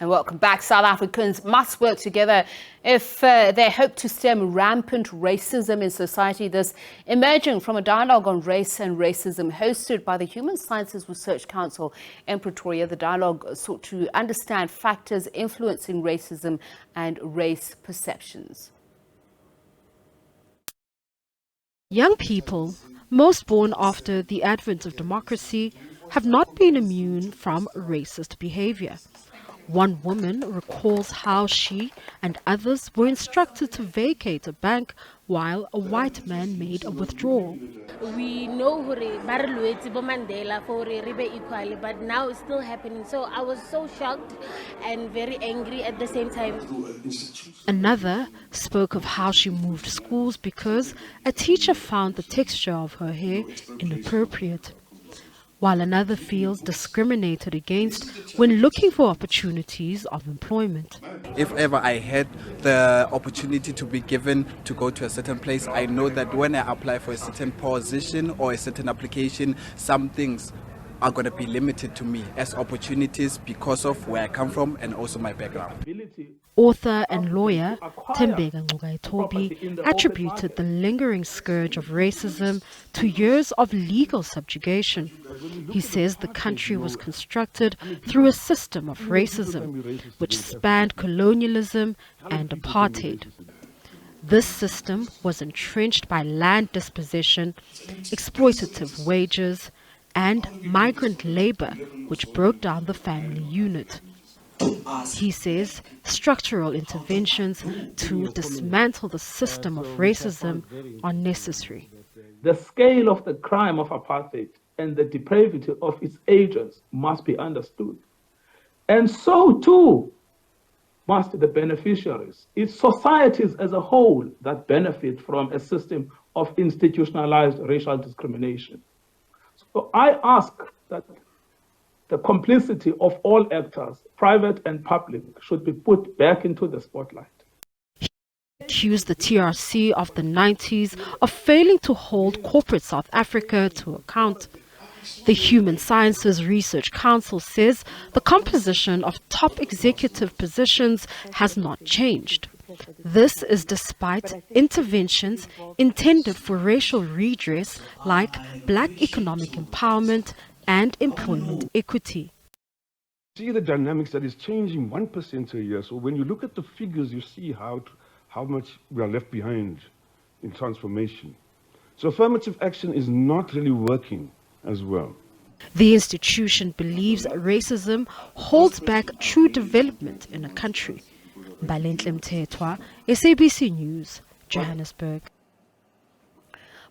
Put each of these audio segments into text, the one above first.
And welcome back. South Africans must work together if they hope to stem rampant racism in society. This emerging from a dialogue on race and racism hosted by the Human Sciences Research Council in Pretoria. The dialogue sought to understand factors influencing racism and race perceptions. Young people, most born after the advent of democracy, have not been immune from racist behavior. One woman recalls how she and others were instructed to vacate a bank while a white man made a withdrawal. We know Mandela for equality, but now it's still happening. So I was so shocked and very angry at the same time. Another spoke of how she moved schools because a teacher found the texture of her hair inappropriate, while another feels discriminated against when looking for opportunities of employment. If ever I had the opportunity to be given to go to a certain place, I know that when I apply for a certain position or a certain application, some things are going to be limited to me as opportunities because of where I come from and also my background. Author and lawyer Tembeka Ngcukaitobi attributed the lingering scourge of racism to years of legal subjugation. He says the country was constructed through a system of racism, which spanned colonialism and apartheid. This system was entrenched by land dispossession, exploitative wages, and migrant labor, which broke down the family unit. He says structural interventions to dismantle the system of racism are necessary. The scale of the crime of apartheid and the depravity of its agents must be understood. And so too must the beneficiaries. It's societies as a whole that benefit from a system of institutionalized racial discrimination. So I ask that the complicity of all actors, private and public, should be put back into the spotlight. He accused the TRC of the 90s of failing to hold corporate South Africa to account. The Human Sciences Research Council says the composition of top executive positions has not changed. This is despite interventions intended for racial redress like black economic empowerment and employment equity. See the dynamics that is changing 1% a year. So when you look at the figures, you see how much we are left behind in transformation. So affirmative action is not really working as well. The institution believes racism holds back true development in a country. Balentle Mthethwa, SABC News, Johannesburg.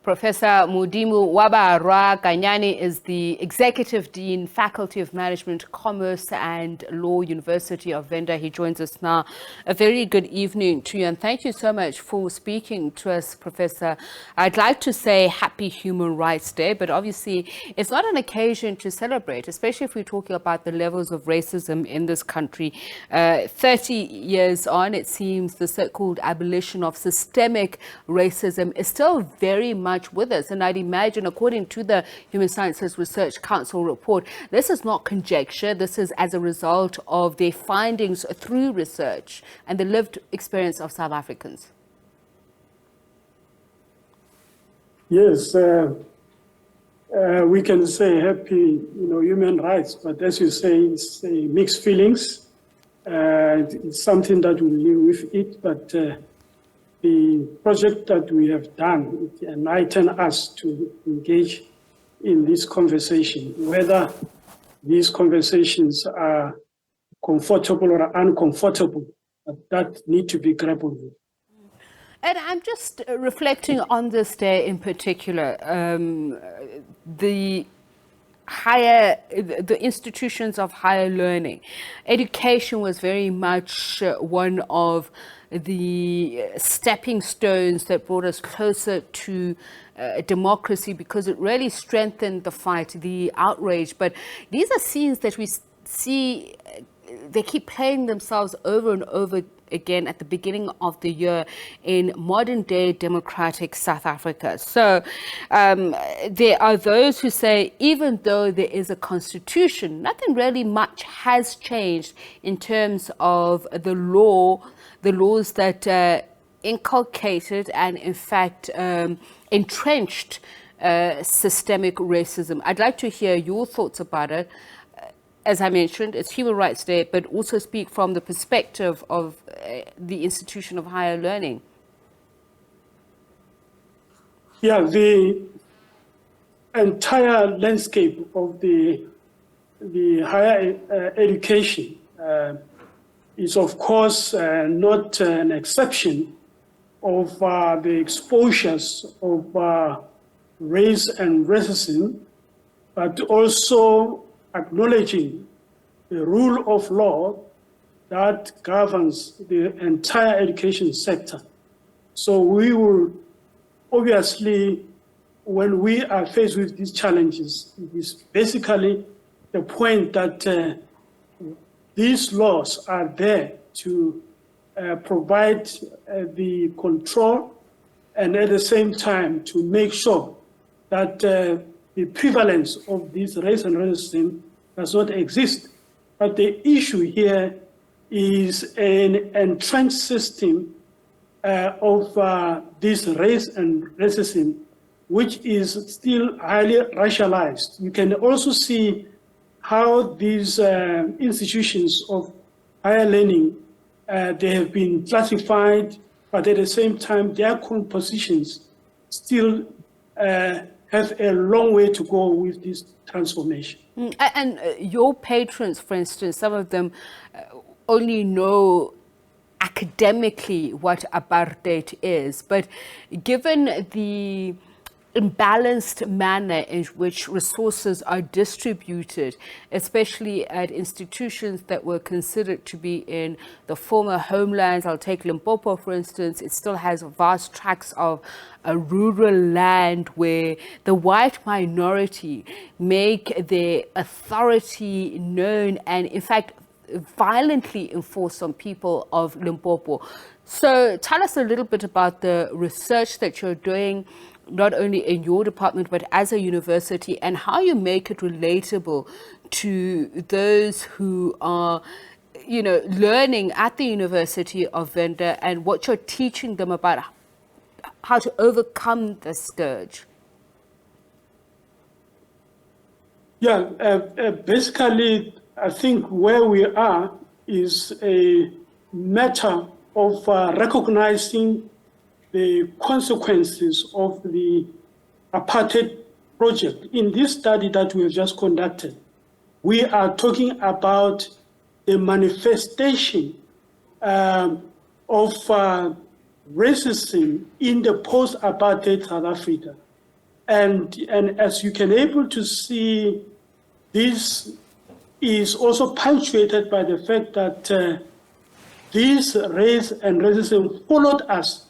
Professor Modimowabarwa Kanyane is the Executive Dean, Faculty of Management, Commerce and Law, University of Venda. He joins us now. A very good evening to you and thank you so much for speaking to us, Professor. I'd like to say Happy Human Rights Day, but obviously it's not an occasion to celebrate, especially if we're talking about the levels of racism in this country. 30 years on, it seems the so-called abolition of systemic racism is still very much with us, and I'd imagine, according to the Human Sciences Research Council report, this is not conjecture. This is as a result of their findings through research and the lived experience of South Africans. Yes, we can say happy, human rights, but as you say, it's mixed feelings. It's something that we live with it, but the project that we have done enlighten us to engage in this conversation, whether these conversations are comfortable or uncomfortable, but that need to be grappled with. And I'm just reflecting on this day in particular, the institutions of higher learning. Education was very much one of the stepping stones that brought us closer to democracy, because it really strengthened the fight, the outrage. But these are scenes that we see they keep playing themselves over and over again at the beginning of the year in modern-day democratic South Africa. So there are those who say, even though there is a constitution, nothing really much has changed in terms of the laws that inculcated and, in fact, entrenched systemic racism. I'd like to hear your thoughts about it. As I mentioned, it's Human Rights Day, but also speak from the perspective of the institution of higher learning. Yeah, the entire landscape of the higher education is, of course, not an exception of the exposures of race and racism, but also acknowledging the rule of law that governs the entire education sector. So we will obviously, when we are faced with these challenges, it is basically the point that these laws are there to provide the control and at the same time to make sure that the prevalence of this race and racism does not exist. But the issue here is an entrenched system of this race and racism, which is still highly racialized. You can also see how these institutions of higher learning, they have been classified, but at the same time, their compositions still have a long way to go with this transformation. And your patrons, for instance, some of them only know academically what apartheid is, but given the imbalanced manner in which resources are distributed, especially at institutions that were considered to be in the former homelands. I'll take Limpopo, for instance. It still has vast tracts of a rural land where the white minority make their authority known and, in fact, violently enforced on people of Limpopo. So tell us a little bit about the research that you're doing, not only in your department, but as a university, and how you make it relatable to those who are, you know, learning at the University of Venda, and what you're teaching them about how to overcome the scourge. Yeah, basically, I think where we are is a matter of recognizing the consequences of the apartheid project. In this study that we have just conducted, we are talking about the manifestation of racism in the post-apartheid South Africa. And as you can able to see, this is also punctuated by the fact that this race and racism followed us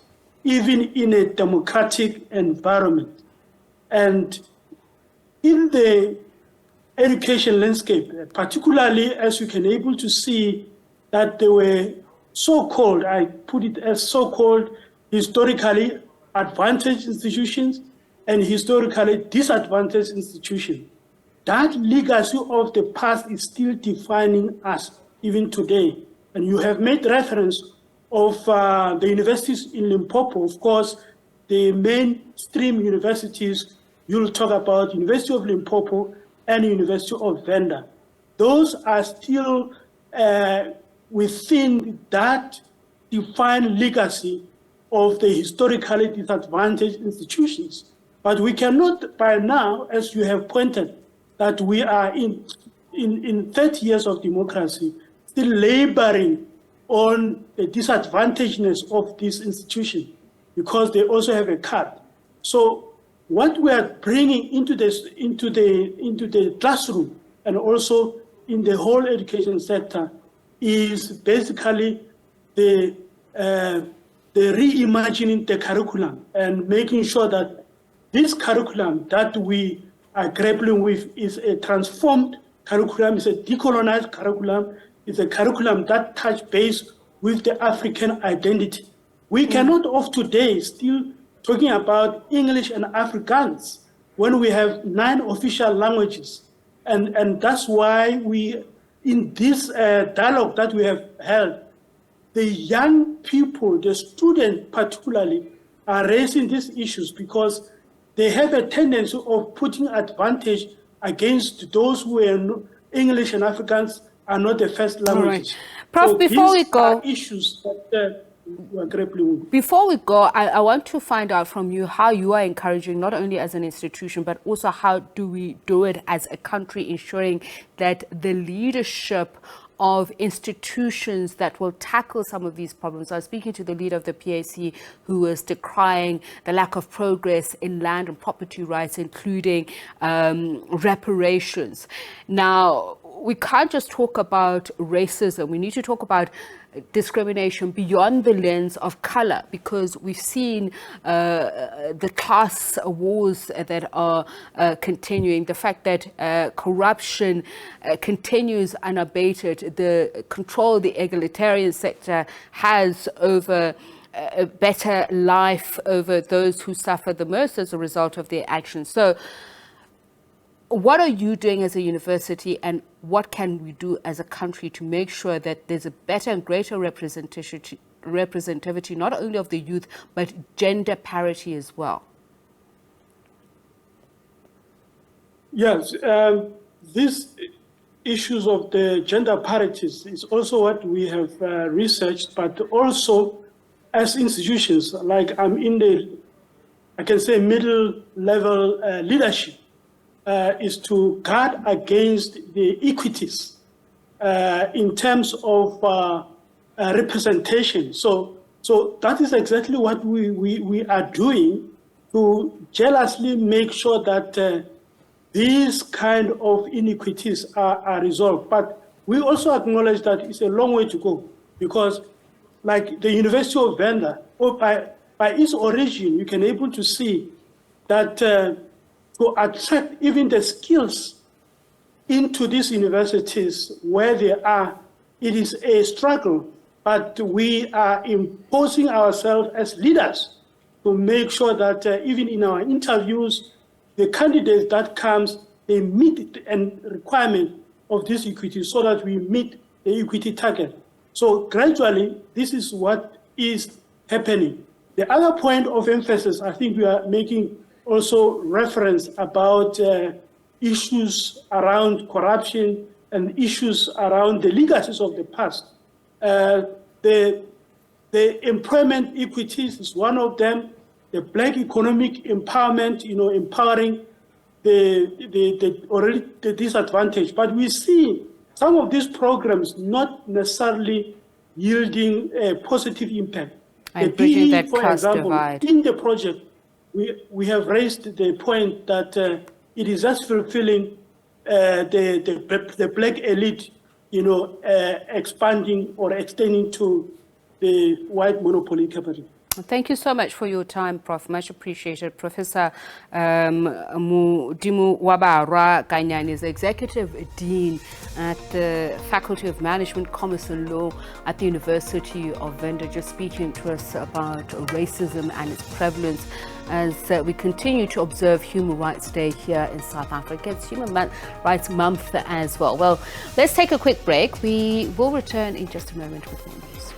even in a democratic environment. And in the education landscape, particularly as you can able to see that there were so-called, I put it as so-called historically advantaged institutions and historically disadvantaged institutions. That legacy of the past is still defining us even today. And you have made reference of the universities in Limpopo. Of course, the mainstream universities, you'll talk about University of Limpopo and University of Venda. Those are still within that defined legacy of the historically disadvantaged institutions. But we cannot, by now, as you have pointed, that we are in 30 years of democracy, still laboring on the disadvantagedness of this institution, because they also have a cut. So what we are bringing into the classroom and also in the whole education sector is basically the reimagining the curriculum and making sure that this curriculum that we are grappling with is a transformed curriculum, is a decolonized curriculum is a curriculum that touch base with the African identity. We cannot of today still talking about English and Afrikaans when we have 9 official languages. And that's why we, in this dialogue that we have held, the young people, the students particularly, are raising these issues because they have a tendency of putting advantage against those who are English and Afrikaans are not the first languages. Right. Prof, so before we these go, are issues that we are grappling with. Before we go, I want to find out from you how you are encouraging, not only as an institution, but also how do we do it as a country, ensuring that the leadership of institutions that will tackle some of these problems. I was speaking to the leader of the PAC who was decrying the lack of progress in land and property rights, including reparations. Now, we can't just talk about racism. We need to talk about discrimination beyond the lens of color, because we've seen the class wars that are continuing, the fact that corruption continues unabated, the control the egalitarian sector has over a better life, over those who suffer the most as a result of their actions. So what are you doing as a university, and what can we do as a country to make sure that there's a better and greater representativity, not only of the youth, but gender parity as well? Yes, these issues of the gender parities is also what we have researched, but also as institutions, like I'm in the, I can say, middle level leadership, is to guard against the equities in terms of representation. So that is exactly what we are doing to jealously make sure that these kind of inequities are resolved. But we also acknowledge that it's a long way to go, because like the University of Venda, or by its origin, you can able to see that to attract even the skills into these universities where they are, it is a struggle, but we are imposing ourselves as leaders to make sure that even in our interviews, the candidates that comes, they meet the requirement of this equity so that we meet the equity target. So gradually, this is what is happening. The other point of emphasis, I think we are making also reference about issues around corruption and issues around the legacies of the past. The employment equities is one of them. The Black economic empowerment, empowering the disadvantaged. But we see some of these programs not necessarily yielding a positive impact. And bridging that class divide. In the project, we have raised the point that it is just fulfilling the Black elite, expanding or extending to the white monopoly capital. Thank you so much for your time, Prof. Much appreciated. Professor Modimowabarwa Kanyane is Executive Dean at the Faculty of Management, Commerce and Law at the University of Venda, just speaking to us about racism and its prevalence as we continue to observe Human Rights Day here in South Africa. It's Human Rights Month as well. Well, let's take a quick break. We will return in just a moment with more news.